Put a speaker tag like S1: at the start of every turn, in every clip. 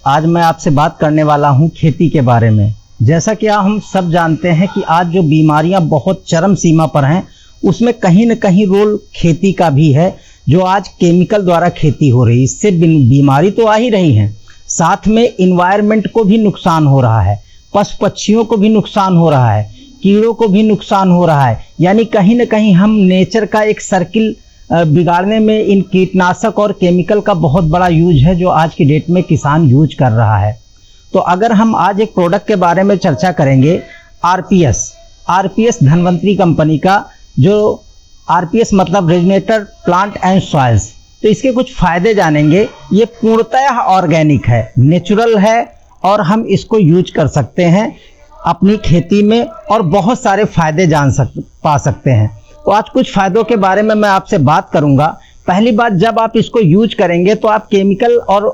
S1: आज मैं आपसे बात करने वाला हूं खेती के बारे में। जैसा कि हम सब जानते हैं कि आज जो बीमारियां बहुत चरम सीमा पर हैं, उसमें कहीं न कहीं रोल खेती का भी है। जो आज केमिकल द्वारा खेती हो रही है, इससे बीमारी तो आ ही रही है, साथ में इन्वायरमेंट को भी नुकसान हो रहा है, पशु पक्षियों को भी नुकसान हो रहा है, कीड़ों को भी नुकसान हो रहा है। यानी कहीं न कहीं हम नेचर का एक सर्किल बिगाड़ने में इन कीटनाशक और केमिकल का बहुत बड़ा यूज है, जो आज की डेट में किसान यूज कर रहा है। तो अगर हम आज एक प्रोडक्ट के बारे में चर्चा करेंगे, आरपीएस धनवंतरी कंपनी का, जो आरपीएस मतलब रेजिनेटेड प्लांट एंड सॉइल्स, तो इसके कुछ फ़ायदे जानेंगे। ये पूर्णतः ऑर्गेनिक है, नेचुरल है और हम इसको यूज कर सकते हैं अपनी खेती में और बहुत सारे फ़ायदे पा सकते हैं। तो आज कुछ फ़ायदों के बारे में मैं आपसे बात करूंगा। पहली बात, जब आप इसको यूज करेंगे तो आप केमिकल और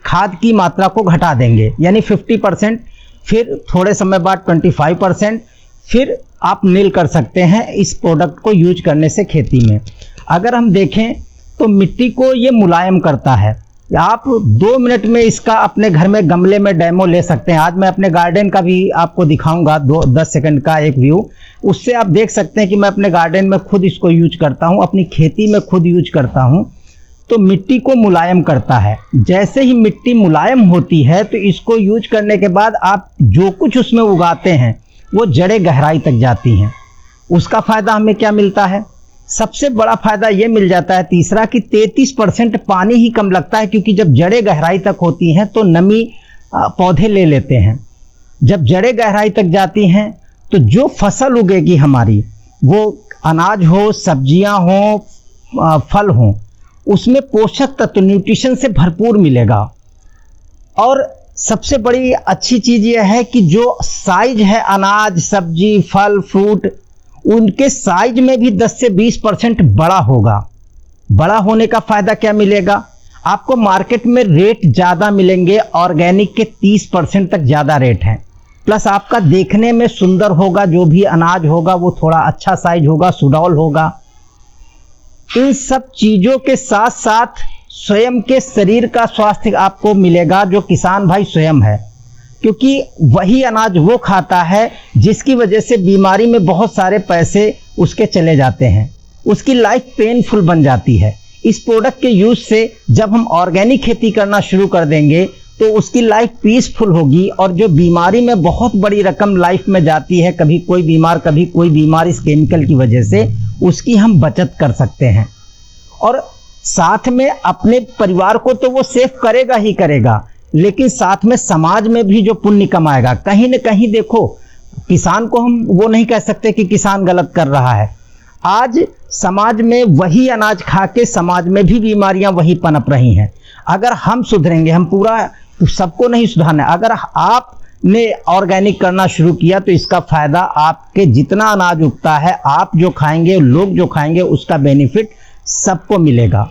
S1: खाद की मात्रा को घटा देंगे, यानी 50%, फिर थोड़े समय बाद 25%, फिर आप नील कर सकते हैं इस प्रोडक्ट को यूज करने से खेती में। अगर हम देखें तो मिट्टी को ये मुलायम करता है। आप 2 मिनट में इसका अपने घर में गमले में डेमो ले सकते हैं। आज मैं अपने गार्डन का भी आपको दिखाऊंगा, 10 सेकंड का एक व्यू, उससे आप देख सकते हैं कि मैं अपने गार्डन में खुद इसको यूज करता हूं, अपनी खेती में खुद यूज करता हूं। तो मिट्टी को मुलायम करता है। जैसे ही मिट्टी मुलायम होती है तो इसको यूज करने के बाद आप जो कुछ उसमें उगाते हैं वो जड़ें गहराई तक जाती हैं। उसका फ़ायदा हमें क्या मिलता है? सबसे बड़ा फायदा ये मिल जाता है, तीसरा, कि 33% पानी ही कम लगता है, क्योंकि जब जड़ें गहराई तक होती हैं तो नमी पौधे ले लेते हैं। जब जड़ें गहराई तक जाती हैं तो जो फसल उगेगी हमारी, वो अनाज हो, सब्जियां हो, फल हो, उसमें पोषक तत्व, न्यूट्रिशन से भरपूर मिलेगा। और सबसे बड़ी अच्छी चीज़ यह है कि जो साइज है अनाज, सब्जी, फल, फ्रूट, उनके साइज में भी 10 से 20% बड़ा होगा। बड़ा होने का फ़ायदा क्या मिलेगा? आपको मार्केट में रेट ज़्यादा मिलेंगे, ऑर्गेनिक के 30% तक ज़्यादा रेट हैं। प्लस आपका देखने में सुंदर होगा, जो भी अनाज होगा वो थोड़ा अच्छा साइज होगा, सुडौल होगा। इन सब चीज़ों के साथ साथ स्वयं के शरीर का स्वास्थ्य आपको मिलेगा, जो किसान भाई स्वयं है, क्योंकि वही अनाज वो खाता है जिसकी वजह से बीमारी में बहुत सारे पैसे उसके चले जाते हैं, उसकी लाइफ पेनफुल बन जाती है। इस प्रोडक्ट के यूज से जब हम ऑर्गेनिक खेती करना शुरू कर देंगे तो उसकी लाइफ पीसफुल होगी, और जो बीमारी में बहुत बड़ी रकम लाइफ में जाती है, कभी कोई बीमार कभी कोई बीमार, इस केमिकल की वजह से उसकी हम बचत कर सकते हैं। और साथ में अपने परिवार को तो वो सेफ करेगा ही करेगा, लेकिन साथ में समाज में भी जो पुण्य कमाएगा। कहीं न कहीं देखो, किसान को हम वो नहीं कह सकते कि किसान गलत कर रहा है। आज समाज में वही अनाज खा के समाज में भी बीमारियां वही पनप रही हैं। अगर हम सुधरेंगे, हम पूरा सबको नहीं सुधारना, अगर आपने ऑर्गेनिक करना शुरू किया तो इसका फ़ायदा आपके जितना अनाज उगता है, आप जो खाएंगे, लोग जो खाएंगे, उसका बेनिफिट सबको मिलेगा।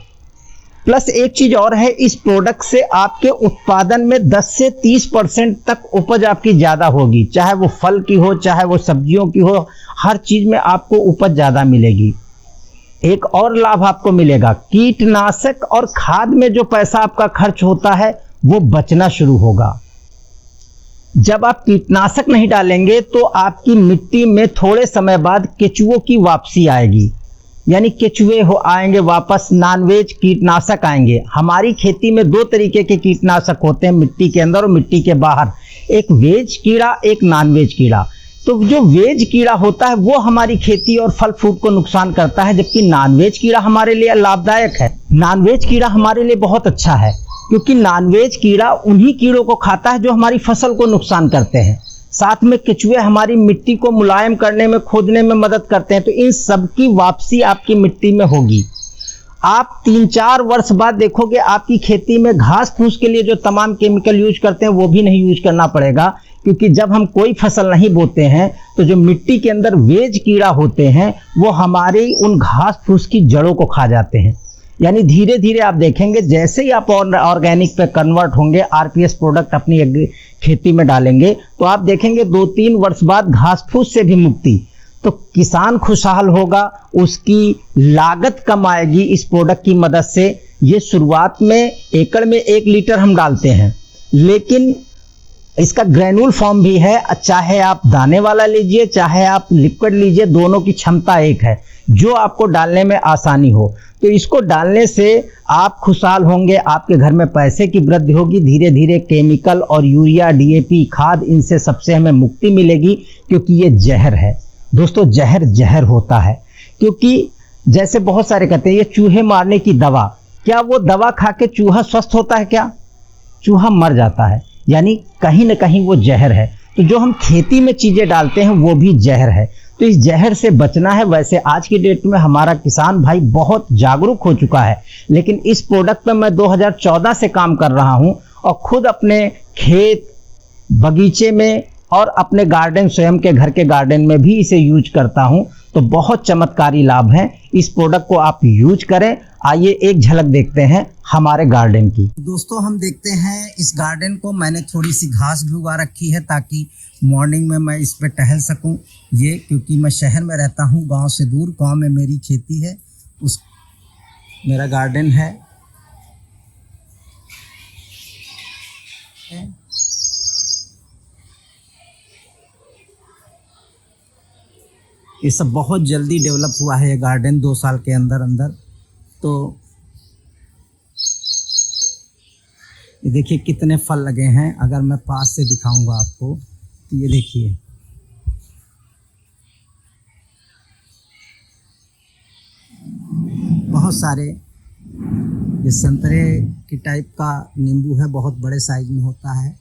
S1: प्लस एक चीज़ और है, इस प्रोडक्ट से आपके उत्पादन में 10 से 30% तक उपज आपकी ज़्यादा होगी, चाहे वो फल की हो, चाहे वो सब्जियों की हो, हर चीज़ में आपको उपज ज़्यादा मिलेगी। एक और लाभ आपको मिलेगा, कीटनाशक और खाद में जो पैसा आपका खर्च होता है वो बचना शुरू होगा। जब आप कीटनाशक नहीं डालेंगे तो आपकी मिट्टी में थोड़े समय बाद केचुओं की वापसी आएगी, यानी केचुए आएंगे वापस, नॉनवेज कीटनाशक आएंगे। हमारी खेती में 2 तरीके के कीटनाशक होते हैं, मिट्टी के अंदर और मिट्टी के बाहर, एक वेज कीड़ा, एक नॉनवेज कीड़ा। तो जो वेज कीड़ा होता है वो हमारी खेती और फल फ्रूट को नुकसान करता है, जबकि नॉनवेज कीड़ा हमारे लिए लाभदायक है। नॉनवेज कीड़ा हमारे लिए बहुत अच्छा है, क्योंकि नॉनवेज कीड़ा उन्हीं कीड़ों को खाता है जो हमारी फसल को नुकसान करते हैं। साथ में केचुए हमारी मिट्टी को मुलायम करने में, खोदने में मदद करते हैं। तो इन सब की वापसी आपकी मिट्टी में होगी। आप 3-4 वर्ष बाद देखोगे आपकी खेती में घास फूस के लिए जो तमाम केमिकल यूज करते हैं वो भी नहीं यूज करना पड़ेगा, क्योंकि जब हम कोई फसल नहीं बोते हैं तो जो मिट्टी के अंदर वेज कीड़ा होते हैं वो हमारे उन घास फूस की जड़ों को खा जाते हैं। यानी धीरे धीरे आप देखेंगे, जैसे ही आप ऑर्गेनिक पे कन्वर्ट होंगे, आरपीएस प्रोडक्ट अपनी खेती में डालेंगे, तो आप देखेंगे 2-3 वर्ष बाद घास फूस से भी मुक्ति। तो किसान खुशहाल होगा, उसकी लागत कम आएगी इस प्रोडक्ट की मदद से, ये शुरुआत में एकड़ में 1 लीटर हम डालते हैं, लेकिन इसका ग्रेनुल फॉर्म भी है। चाहे आप दाने वाला लीजिए, चाहे आप लिक्विड लीजिए, दोनों की क्षमता एक है, जो आपको डालने में आसानी हो। तो इसको डालने से आप खुशहाल होंगे, आपके घर में पैसे की वृद्धि होगी। धीरे धीरे केमिकल और यूरिया, डीएपी खाद, इनसे सबसे हमें मुक्ति मिलेगी, क्योंकि ये जहर है दोस्तों। जहर जहर होता है, क्योंकि जैसे बहुत सारे कहते हैं ये चूहे मारने की दवा, क्या वो दवा खा के चूहा स्वस्थ होता है? क्या चूहा मर जाता है। यानी कहीं ना कहीं वो जहर है। तो जो हम खेती में चीज़ें डालते हैं वो भी जहर है। तो इस जहर से बचना है। वैसे आज की डेट में हमारा किसान भाई बहुत जागरूक हो चुका है, लेकिन इस प्रोडक्ट पे मैं 2014 से काम कर रहा हूं और खुद अपने खेत, बगीचे में और अपने गार्डन, स्वयं के घर के गार्डन में भी इसे यूज करता हूं। तो बहुत चमत्कारी लाभ हैं। इस प्रोडक्ट को आप यूज करें। आइए एक झलक देखते हैं हमारे गार्डन की। दोस्तों हम देखते हैं इस गार्डन को। मैंने थोड़ी सी घास भी उगा रखी है ताकि मॉर्निंग में मैं इस पे टहल सकूं। ये क्योंकि मैं शहर में रहता हूं, गांव से दूर। गांव में मेरी खेती है, उस मेरा गार्डन है। ये सब बहुत जल्दी डेवलप हुआ है ये गार्डन, 2 साल के अंदर अंदर। तो ये देखिए कितने फल लगे हैं। अगर मैं पास से दिखाऊंगा आपको तो ये देखिए, बहुत सारे। ये संतरे की टाइप का नींबू है, बहुत बड़े साइज में होता है।